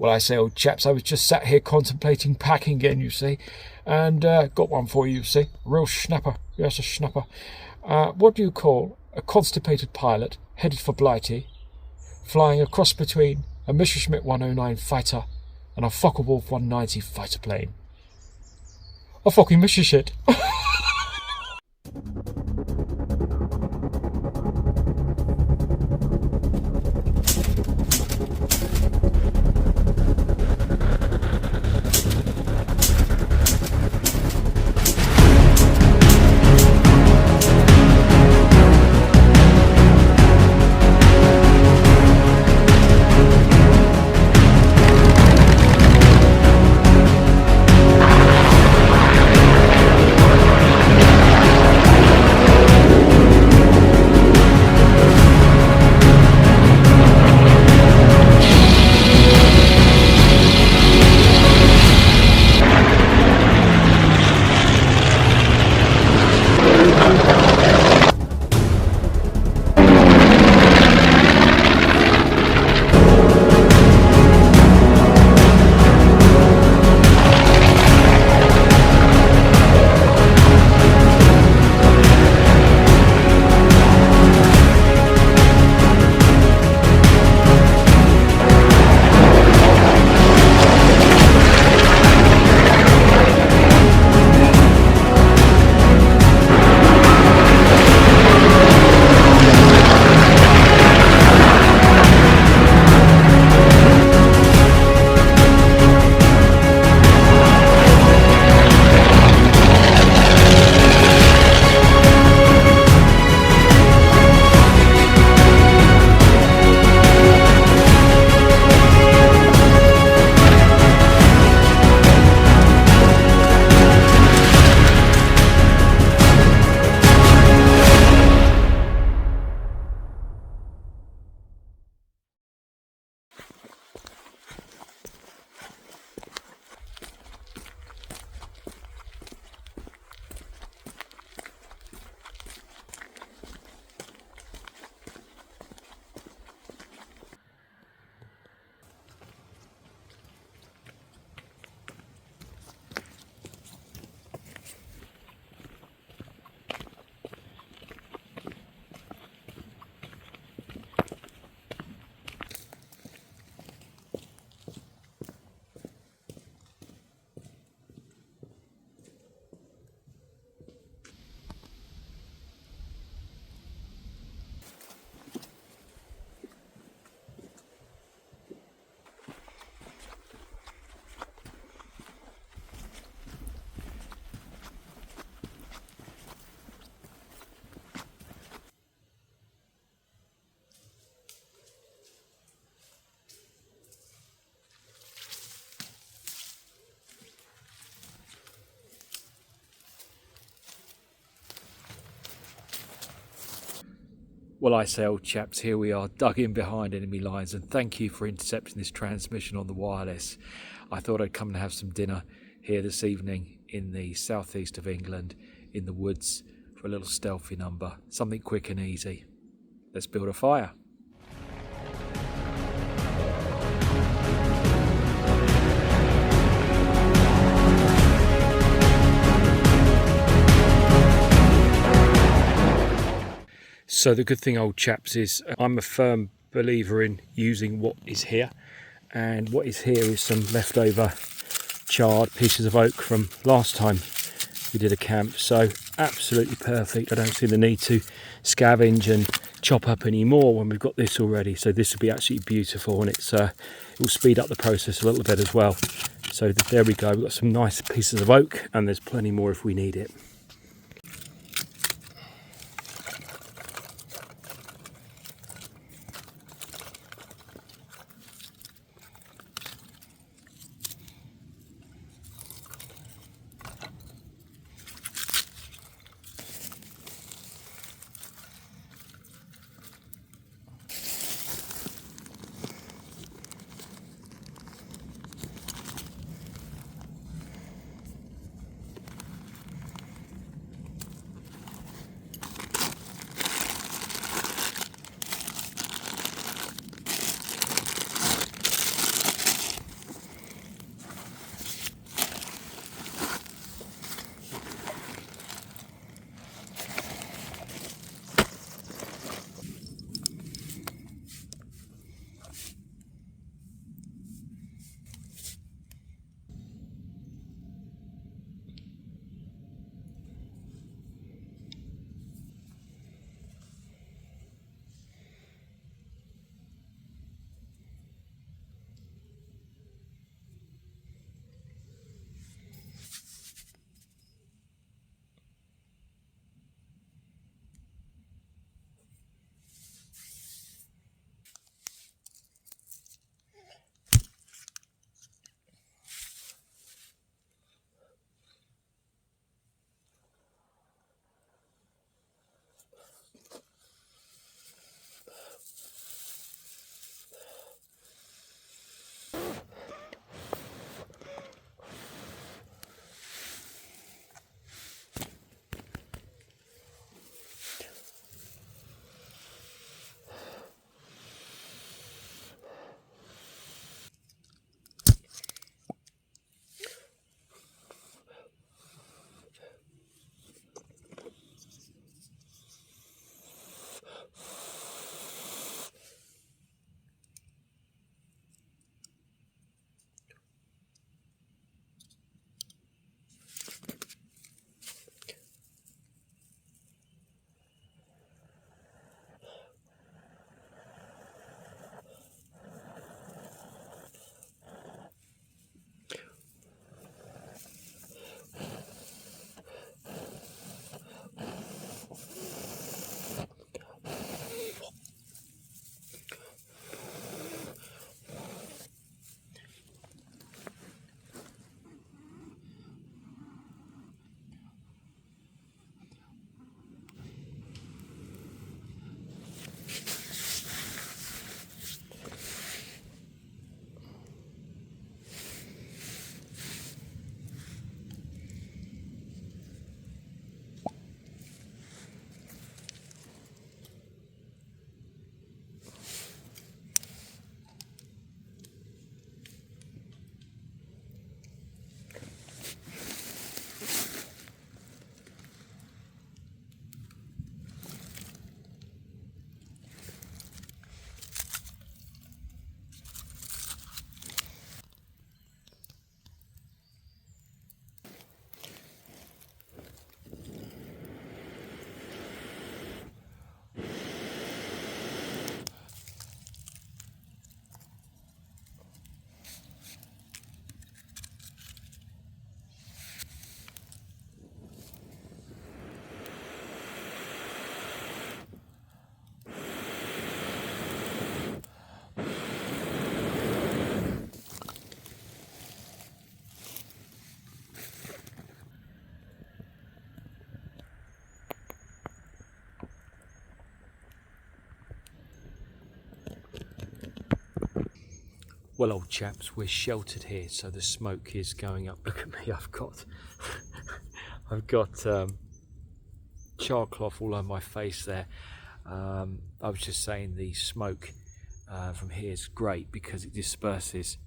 Well, I say, old chaps, I was just sat here contemplating packing again, you see, and got one for you see. A real schnapper. Yes, a schnapper. What do you call a constipated pilot headed for Blighty, flying a cross between a Messerschmitt 109 fighter and a Focke Wolf 190 fighter plane? A fucking Messerschmitt. Well, I say, old chaps, here we are, dug in behind enemy lines, and thank you for intercepting this transmission on the wireless. I thought I'd come and have some dinner here this evening in the southeast of England, in the woods, for a little stealthy number, something quick and easy. Let's build a fire. So the good thing, old chaps, is I'm a firm believer in using what is here, and what is here is some leftover charred pieces of oak from last time we did a camp. So absolutely perfect. I don't see the need to scavenge and chop up any more when we've got this already. So this will be absolutely beautiful, and it will speed up the process a little bit as well. So there we go, we've got some nice pieces of oak, and there's plenty more if we need it. Well, old chaps, we're sheltered here, so the smoke is going up. Look at me, I've got char cloth all over my face there. I was just saying the smoke from here is great because it disperses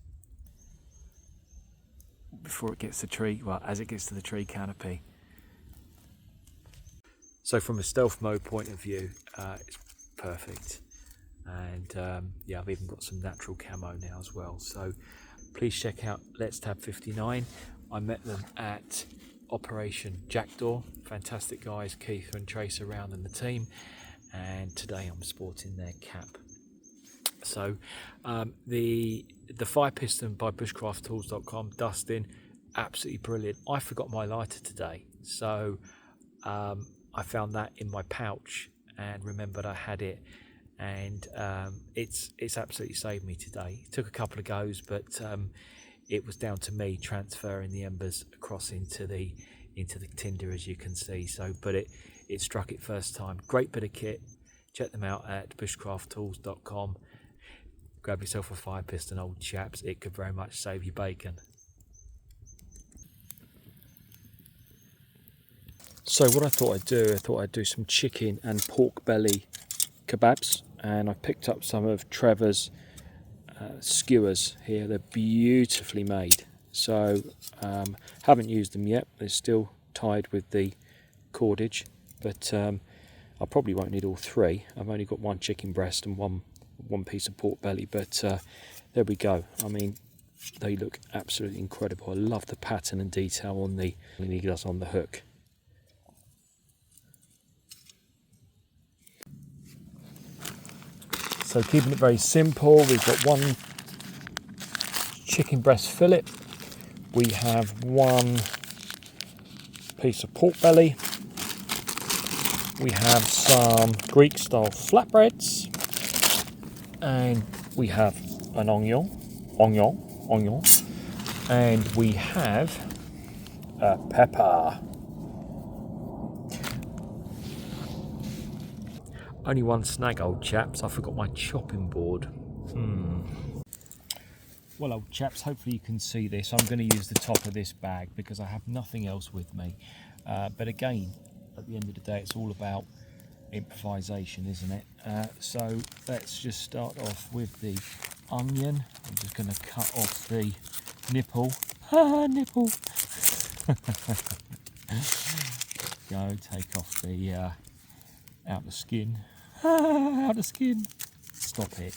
before it gets to the tree, well, as it gets to the tree canopy. So from a stealth mode point of view, it's perfect. And yeah, I've even got some natural camo now as well. So please check out Let's Tab 59. I met them at Operation Jackdaw. Fantastic guys, Keith and Trace around and the team. And today I'm sporting their cap. So the fire piston by bushcrafttools.com, Dustin, absolutely brilliant. I forgot my lighter today, so I found that in my pouch and remembered I had it, and it's absolutely saved me today. It took a couple of goes, but it was down to me transferring the embers across into the tinder, as you can see. So, but it struck it first time. Great bit of kit. Check them out at bushcrafttools.com. Grab yourself a fire piston, old chaps. It could very much save you bacon. So what I thought I'd do some chicken and pork belly kebabs, and I picked up some of Trevor's skewers here. They're beautifully made. So haven't used them yet. They're still tied with the cordage, but I probably won't need all three. I've only got one chicken breast and one piece of pork belly, but there we go. I mean, they look absolutely incredible. I love the pattern and detail on the needles on the hook. So keeping it very simple, we've got one chicken breast fillet, we have one piece of pork belly, we have some Greek style flatbreads, and we have an onion, and we have a pepper. Only one snag, old chaps, I forgot my chopping board. Well, old chaps, hopefully you can see this. I'm going to use the top of this bag because I have nothing else with me. But again, at the end of the day, it's all about improvisation, isn't it? So let's just start off with the onion. I'm just going to cut off the nipple. Nipple! Go, take off the out the skin. Out the skin. Stop it.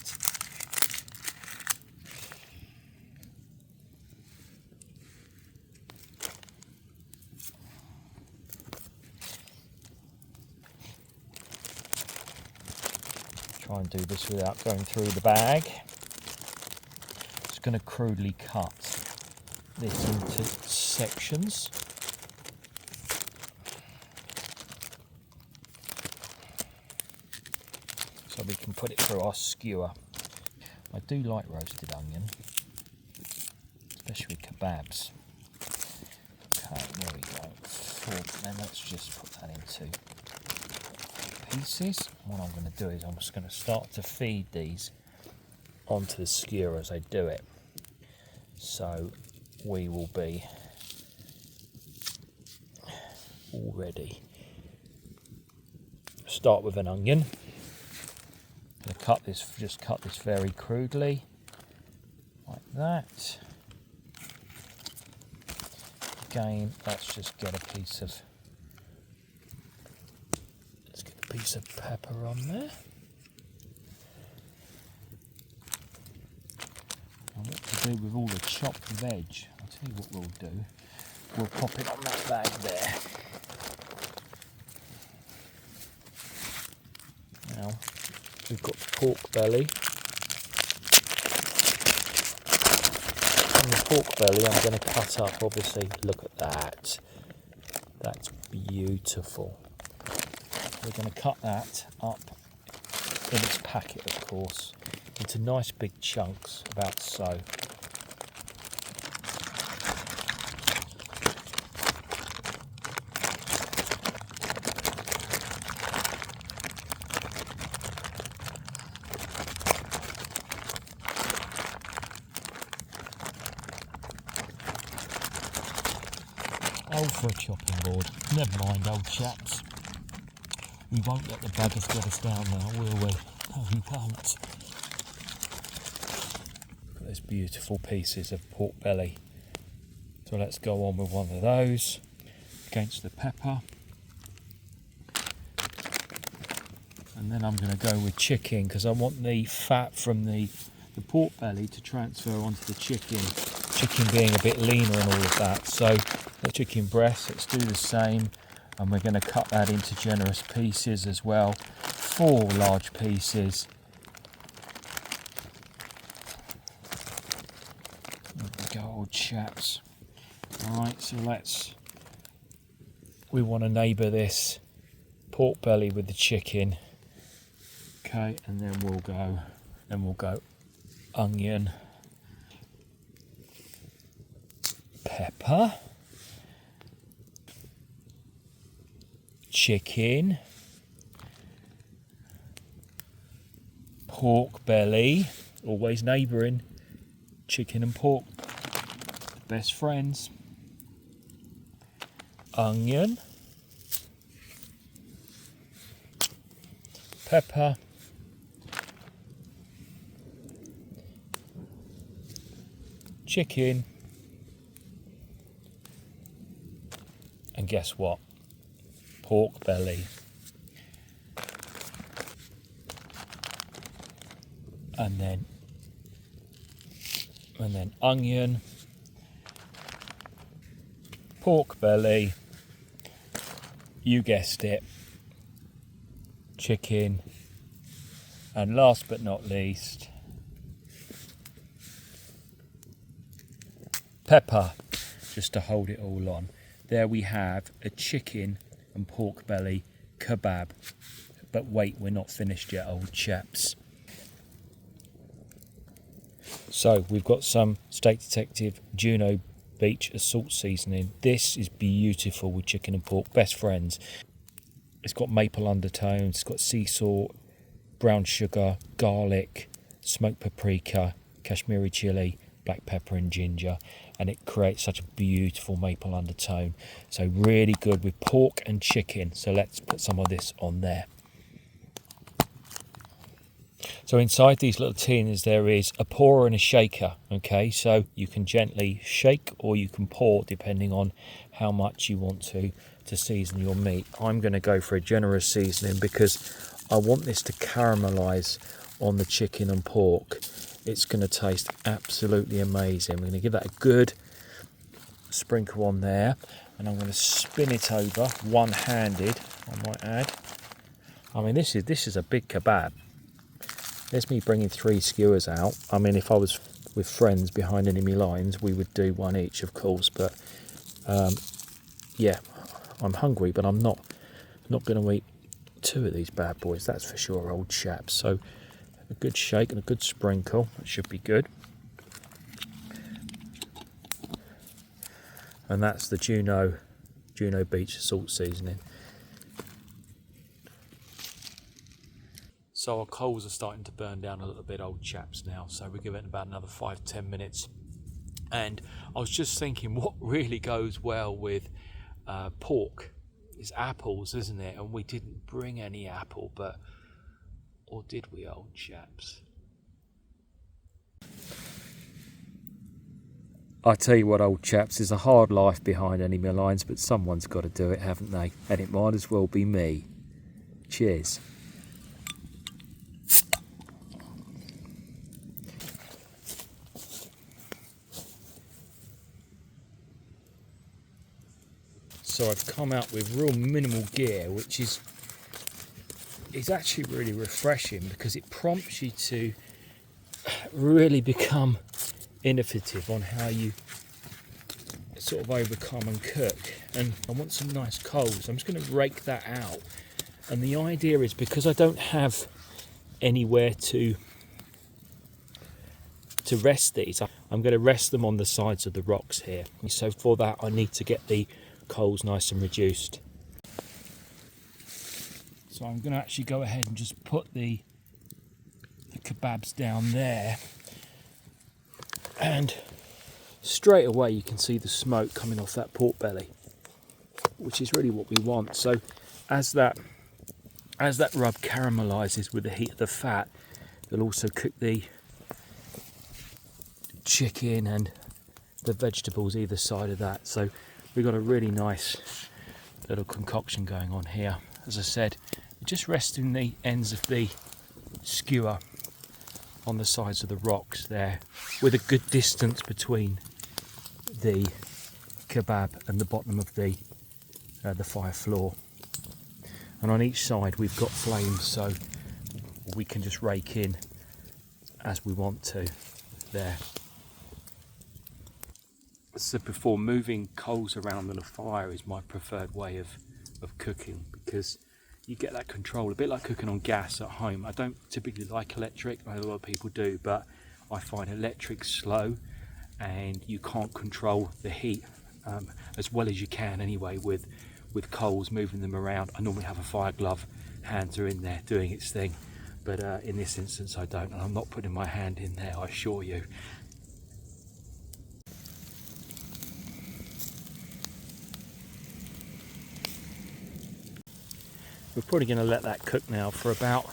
Try and do this without going through the bag. Just going to crudely cut this into sections. So we can put it through our skewer. I do like roasted onion, especially kebabs. Okay, there we go. Then let's just put that into pieces. What I'm going to do is I'm just going to start to feed these onto the skewer as I do it. So we will be all ready. Start with an onion. I'm going to just cut this very crudely, like that. Again, let's just get a piece of pepper on there. And what to do with all the chopped veg, I'll tell you what we'll do. We'll pop it on that bag there. Now, we've got the pork belly. And the pork belly I'm going to cut up, obviously. Look at that. That's beautiful. We're going to cut that up in its packet, of course, into nice big chunks, about so. old for a chopping board. Never mind, old chaps. We won't let the buggers get us down now, will we? No, we won't. Got those beautiful pieces of pork belly. So let's go on with one of those against the pepper. And then I'm going to go with chicken because I want the fat from the pork belly to transfer onto the chicken. Chicken being a bit leaner and all of that. So the chicken breast, let's do the same. And we're going to cut that into generous pieces as well. 4 large pieces. There we go, old chaps. Alright, so we want to neighbour this pork belly with the chicken. Okay, and then we'll go onion, pepper, chicken, pork belly, always neighbouring chicken and pork, best friends, onion, pepper, chicken, and guess what? Pork belly. And then onion, pork belly, you guessed it, chicken, and last but not least, pepper, just to hold it all on. There we have a chicken and pork belly kebab. But wait, we're not finished yet, old chaps. So we've got some Steak Detective Juno Beach salt seasoning. This is beautiful with chicken and pork, best friends. It's got maple undertones, it's got sea salt, brown sugar, garlic, smoked paprika, Kashmiri chili, black pepper and ginger, and it creates such a beautiful maple undertone. So really good with pork and chicken. So let's put some of this on there. So inside these little tins there is a pourer and a shaker. Okay, so you can gently shake or you can pour depending on how much you want to season your meat. I'm going to go for a generous seasoning because I want this to caramelise on the chicken and pork. It's going to taste absolutely amazing. We're going to give that a good sprinkle on there, and I'm going to spin it over one-handed, I might add. I mean, this is a big kebab. There's me bringing 3 skewers out. I mean, if I was with friends behind enemy lines, we would do one each, of course, but yeah, I'm hungry, but I'm not going to eat 2 of these bad boys, that's for sure, old chaps. So a good shake and a good sprinkle, that should be good. And that's the Juno Beach salt seasoning. So our coals are starting to burn down a little bit, old chaps, now. So we'll give it about another 5-10 minutes. And I was just thinking, what really goes well with pork is apples, isn't it? And we didn't bring any apple, or did we, old chaps? I tell you what, old chaps, there's a hard life behind enemy lines, but someone's got to do it, haven't they? And it might as well be me. Cheers. So I've come out with real minimal gear, which is actually really refreshing because it prompts you to really become innovative on how you sort of overcome and cook. And I want some nice coals. I'm just going to rake that out. And the idea is, because I don't have anywhere to rest these, I'm going to rest them on the sides of the rocks here. So for that I need to get the coals nice and reduced. So I'm going to actually go ahead and just put the kebabs down there, and straight away you can see the smoke coming off that pork belly. which is really what we want. So as that rub caramelizes with the heat of the fat, it'll also cook the chicken and the vegetables either side of that. So we've got a really nice little concoction going on here. As I said, we're just resting the ends of the skewer on the sides of the rocks there, with a good distance between the kebab and the bottom of the fire floor. And on each side we've got flames, so we can just rake in as we want to there. So before, moving coals around on a fire is my preferred way of cooking, because you get that control, a bit like cooking on gas at home. I don't typically like electric, I know a lot of people do, but I find electric slow and you can't control the heat as well as you can anyway with coals, moving them around. I normally have a fire glove, hands are in there doing its thing, but in this instance I don't, and I'm not putting my hand in there, I assure you. We're probably going to let that cook now for about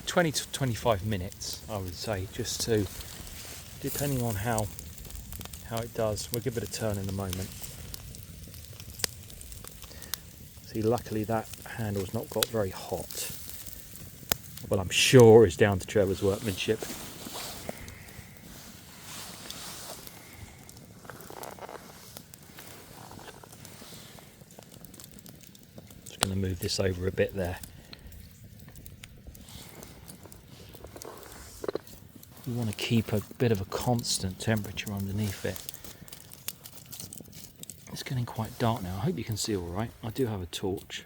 20 to 25 minutes, I would say, just to, depending on how it does. We'll give it a turn in a moment. See, luckily that handle's not got very hot. Well, I'm sure it's down to Trevor's workmanship. Going to move this over a bit there. You want to keep a bit of a constant temperature underneath it. It's getting quite dark now. I hope you can see all right. I do have a torch,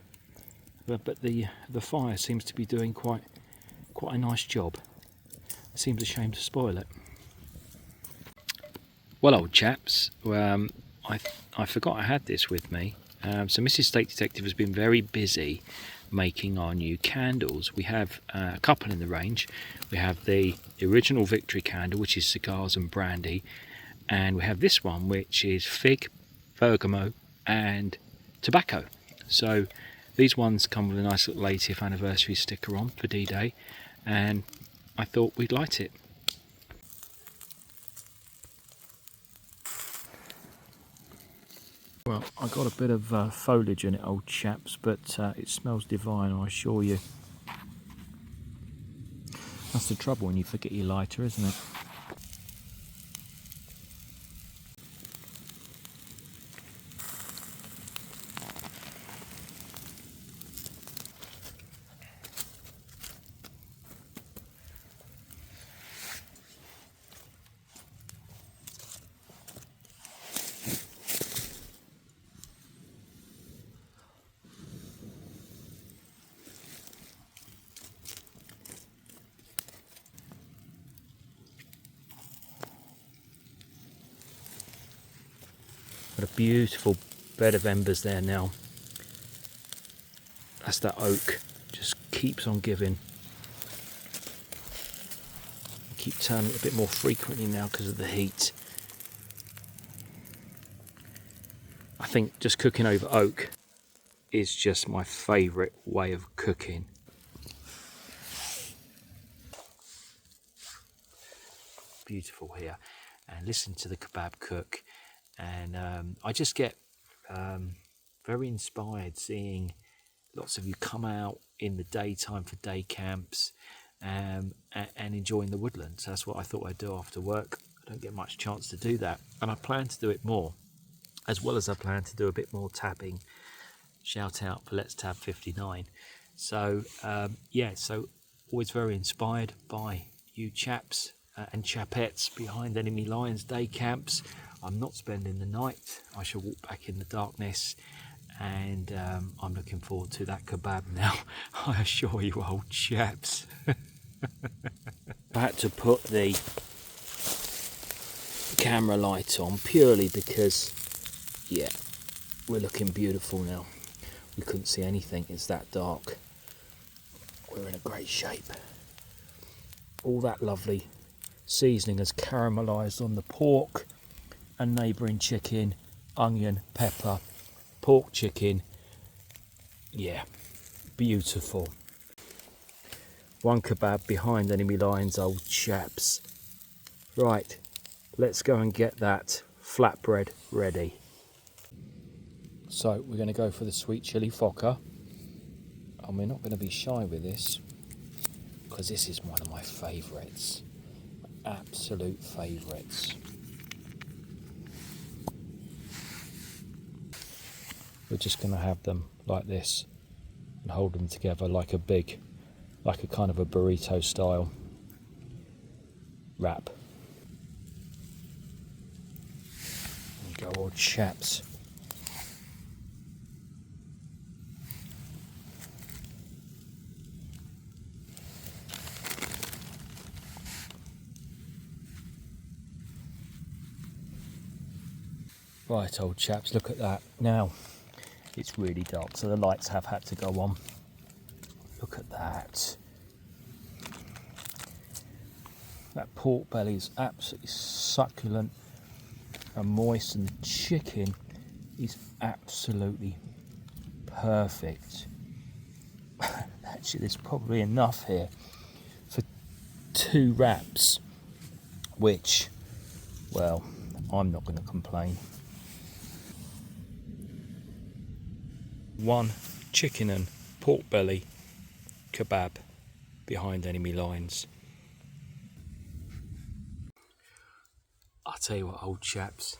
but the fire seems to be doing quite a nice job. It seems a shame to spoil it. Well, old chaps, I forgot I had this with me. So Mrs. State Detective has been very busy making our new candles. We have a couple in the range. We have the original Victory candle, which is cigars and brandy, and we have this one, which is fig, bergamot and tobacco. So these ones come with a nice little 80th anniversary sticker on for D-Day, and I thought we'd light it. Well, I got a bit of foliage in it, old chaps, but it smells divine, I assure you. That's the trouble when you forget your lighter, isn't it? Got a beautiful bed of embers there now. That's that oak, just keeps on giving. Keep turning it a bit more frequently now because of the heat. I think just cooking over oak is just my favourite way of cooking. Beautiful here, and listen to the kebab cook. And I just get very inspired seeing lots of you come out in the daytime for day camps and enjoying the woodlands. That's what I thought I'd do after work. I don't get much chance to do that, and I plan to do it more, as well as I plan to do a bit more tabbing. Shout out for Let's Tab 59. So yeah, so always very inspired by you chaps and chapettes behind enemy lines day camps. I'm not spending the night. I shall walk back in the darkness, and I'm looking forward to that kebab now. I assure you, old chaps. I had to put the camera light on purely because, yeah, we're looking beautiful now. We couldn't see anything, it's that dark. We're in a great shape. All that lovely seasoning has caramelised on the pork and neighbouring chicken, onion, pepper, pork chicken. Yeah, beautiful. One kebab behind enemy lines, old chaps. Right, let's go and get that flatbread ready. So we're going to go for the sweet chili focke, and we're not going to be shy with this because this is one of my favourites, absolute favourites. We're just going to have them like this and hold them together like a kind of a burrito style wrap. There you go, old chaps. Right, old chaps, look at that. Now, it's really dark, so the lights have had to go on. Look at that. That pork belly is absolutely succulent and moist, and the chicken is absolutely perfect. Actually, there's probably enough here for 2 wraps, which, well, I'm not going to complain. 1 chicken and pork belly kebab behind enemy lines. I'll tell you what, old chaps.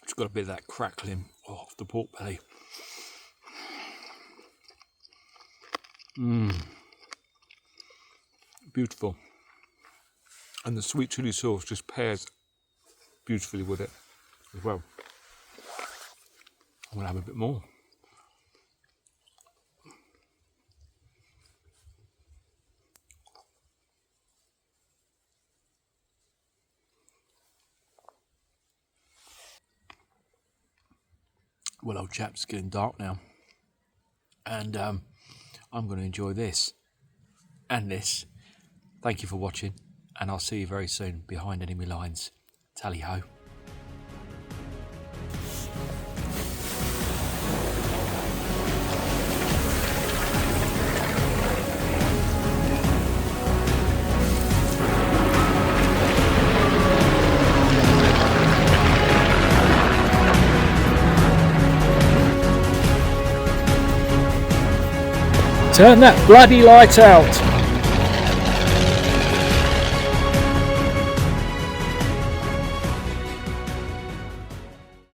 It's got a bit of that crackling off the pork belly. Beautiful. And the sweet chili sauce just pairs beautifully with it as well. I'm going to have a bit more. Well, old chaps, it's getting dark now. And I'm going to enjoy this and this. Thank you for watching, and I'll see you very soon behind enemy lines. Tally ho. Turn that bloody light out.